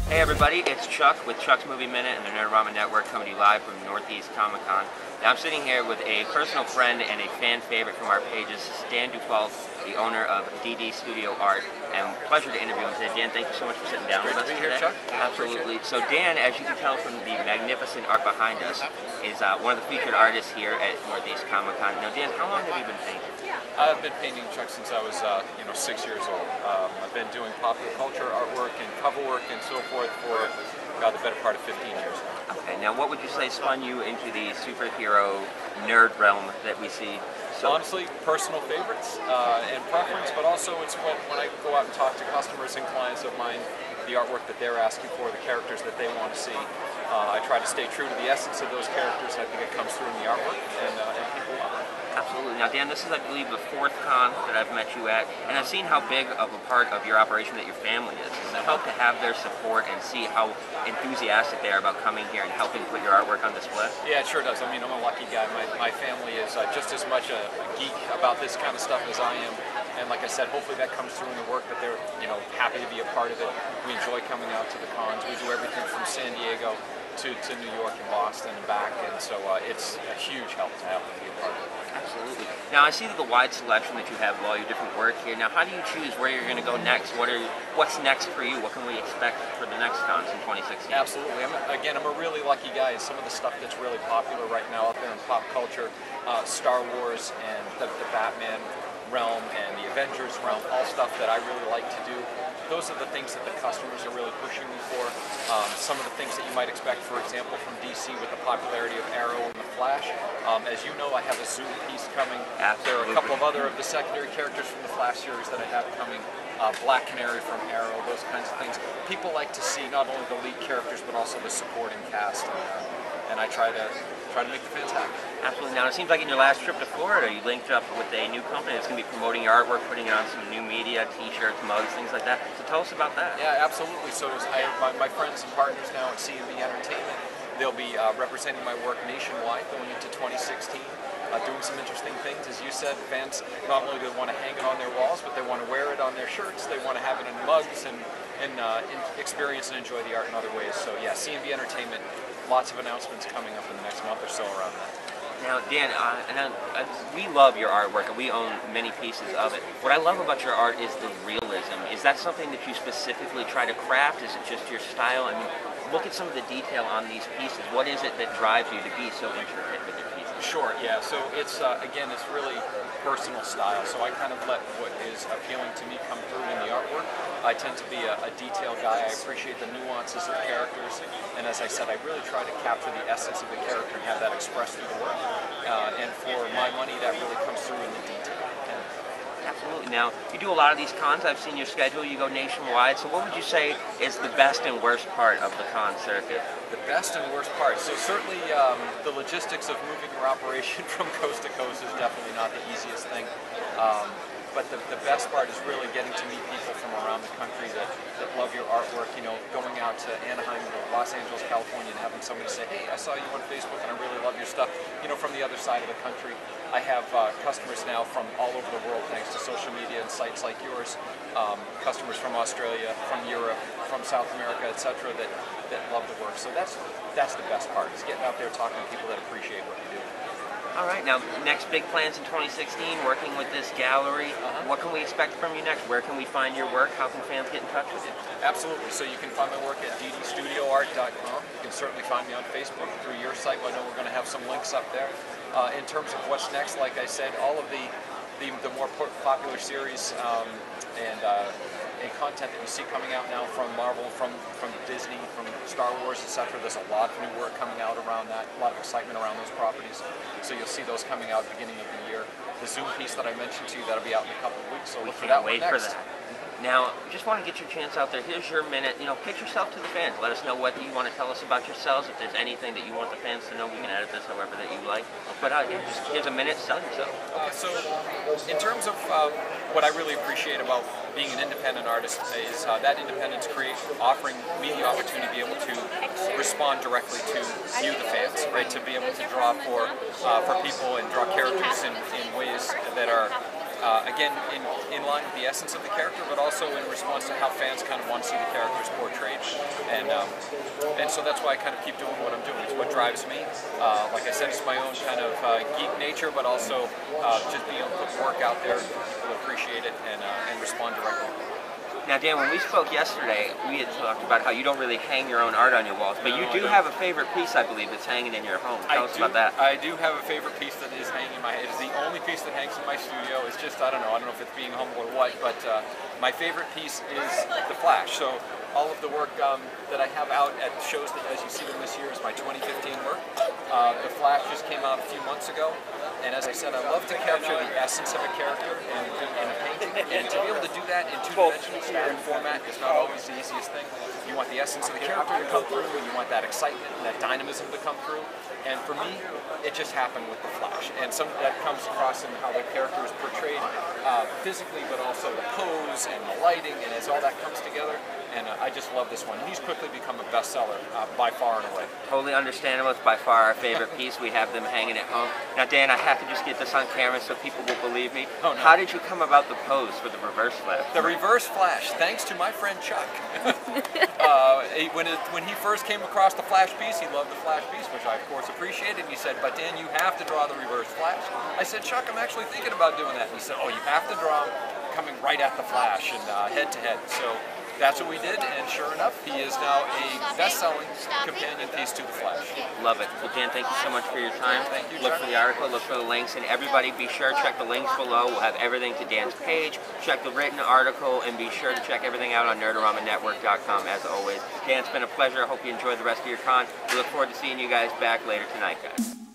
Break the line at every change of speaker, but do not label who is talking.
Hey everybody, it's Chuck with Chuck's Movie Minute and the Nerdorama Network coming to you live from Northeast Comic Con. Now I'm sitting here with a personal friend and a fan favorite from our pages, Dan Dufault, the owner of DD Studio Art, and pleasure to interview him today. Dan, thank you so much for sitting down with us today.
Chuck.
Absolutely. So Dan, as you can tell from the magnificent art behind us, is one of the featured artists here at Northeast Comic Con. Now Dan, how long have you been painting?
I've been painting, Chuck, since I was 6 years old. I've been doing popular culture artwork and cover work and so forth for the better part of 15 years now.
Okay, now what would you say spun you into the superhero nerd realm that we see? So
honestly, personal favorites and preference, but also it's when I go out and talk to customers and clients of mine, the artwork that they're asking for, the characters that they want to see. I try to stay true to the essence of those characters, and I think it comes through in the artwork, and people love it.
Absolutely. Now, Dan, this is, I believe, the 4th con that I've met you at, and I've seen how big of a part of your operation that your family is. Does it help to have their support and see how enthusiastic they are about coming here and helping put your artwork on display?
Yeah, it sure does. I mean, I'm a lucky guy. My family is just as much a geek about this kind of stuff as I am. And like I said, hopefully that comes through in the work, that they're happy to be a part of it. We enjoy coming out to the cons. We do everything from San Diego to New York and Boston and back, and so it's a huge help to have them be a part of it.
Absolutely. Now I see the wide selection that you have of all your different work here. Now how do you choose where you're going to go next? What's next for you? What can we expect for the next cons in 2016?
Absolutely. I'm a really lucky guy. Some of the stuff that's really popular right now out there in pop culture, Star Wars and the Batman realm and the Avengers realm, all stuff that I really like to do. Those are the things that the customers are really pushing me for. Some of the things that you might expect, for example, from DC with the popularity of Arrow and the Flash. As you know, I have a Zoom piece coming.
Absolutely.
There are a couple of other of the secondary characters from the Flash series that I have coming. Black Canary from Arrow, those kinds of things. People like to see not only the lead characters, but also the supporting cast. And I try to make the fans happy.
Absolutely. Now, it seems like in your last trip to Florida, you linked up with a new company that's going to be promoting your artwork, putting it on some new media, t-shirts, mugs, things like that. So tell us about that.
Yeah, absolutely. So my friends and partners now at CMB Entertainment, they'll be representing my work nationwide going into 2016. Doing some interesting things. As you said, fans not only do they want to hang it on their walls, but they want to wear it on their shirts. They want to have it in mugs and experience and enjoy the art in other ways. So yeah, CMB Entertainment, lots of announcements coming up in the next month or so around that.
Now, Dan, we love your artwork, and we own many pieces of it. What I love about your art is the realism. Is that something that you specifically try to craft? Is it just your style? I mean, look at some of the detail on these pieces. What is it that drives you to be so intricate with your pieces?
Sure, yeah. So it's, again, it's really personal style. So I kind of let what is appealing to me come through in the artwork. I tend to be a detail guy. I appreciate the nuances of characters. And as I said, I really try to capture the essence of the character and have that expressed through the work. And for my money, that really comes through in the detail.
Absolutely. Now, you do a lot of these cons. I've seen your schedule. You go nationwide. So what would you say is the best and worst part of the con circuit?
The best and worst part. So certainly the logistics of moving your operation from coast to coast is definitely not the easiest thing. But the best part is really getting to meet people from around the country that love your artwork. Going out to Anaheim or Los Angeles, California, and having somebody say, "Hey, I saw you on Facebook and I really love your stuff." From the other side of the country. I have customers now from all over the world, thanks to social media and sites like yours. Customers from Australia, from Europe, from South America, etc., that love the work. So that's the best part, is getting out there talking to people that appreciate what you do.
All right, now next big plans in 2016, working with this gallery. What can we expect from you next? Where can we find your work? How can fans get in touch with you?
Absolutely. So you can find my work at ddstudioart.com. You can certainly find me on Facebook through your site. I know we're going to have some links up there. In terms of what's next, like I said, all of the more popular series and content that you see coming out now from Marvel, from Disney, from Star Wars, etc. There's a lot of new work coming out around that, a lot of excitement around those properties. So you'll see those coming out beginning of the year. The Zoom piece that I mentioned to you, that'll be out in a couple of weeks, so look for that one next.
Wait for that. Now, just want to get your chance out there. Here's your minute. Pitch yourself to the fans. Let us know what you want to tell us about yourselves. If there's anything that you want the fans to know, we can edit this however that you like. But just here's a minute. Sell yourself.
So, in terms of what I really appreciate about being an independent artist is that independence offering me the opportunity to be able to respond directly to you, the fans, right? To be able to draw for people and draw characters in ways that are again, in line with the essence of the character, but also in response to how fans kind of want to see the characters portrayed. And so that's why I kind of keep doing what I'm doing. It's what drives me. Like I said, it's my own kind of geek nature, but also just being able to put work out there, people appreciate it and respond directly.
Now, Dan, when we spoke yesterday, we had talked about how you don't really hang your own art on your walls, but
No,
you
I
do
don't.
have a favorite piece, I believe, that's hanging in your home. Tell us about that.
I do have a favorite piece that is hanging in my head. It's the only piece that hangs in my studio. It's just, I don't know if it's being humble or what, but my favorite piece is The Flash. So all of the work that I have out at shows that, as you see them this year, is my 2015 work. The Flash just came out a few months ago, and as I said, I love to capture the essence of a character in a painting, and to be able to do that in 2 dimensions and format is not always the easiest thing. You want the essence of the character to come through, and you want that excitement and that dynamism to come through. And for me, it just happened with The Flash. And some of that comes across in how the character is portrayed physically, but also the pose and the lighting, and as all that comes together. And I just love this one. And he's quickly become a bestseller by far and away.
Totally understandable. It's by far our favorite piece. We have them hanging at home. Now, Dan, I have to just get this on camera so people will believe me.
Oh, no.
How did you come about the pose for the reverse flash?
The reverse flash, thanks to my friend Chuck. When he first came across the Flash piece, he loved the Flash piece, which I of course appreciated. And he said, "But Dan, you have to draw the reverse flash." I said, "Chuck, I'm actually thinking about doing that." And he said, "Oh, you have to draw coming right at the Flash and head to head." So that's what we did, and sure enough, he is now a best-selling companion piece to the Flash.
Love it. Well, Dan, thank you so much for your time.
Thank you,
Look
Chuck.
for the article, look for the links, and everybody be sure to check the links below. We'll have everything to Dan's page. Check the written article, and be sure to check everything out on nerdoramanetwork.com as always. Dan, it's been a pleasure. I hope you enjoy the rest of your con. We look forward to seeing you guys back later tonight, guys.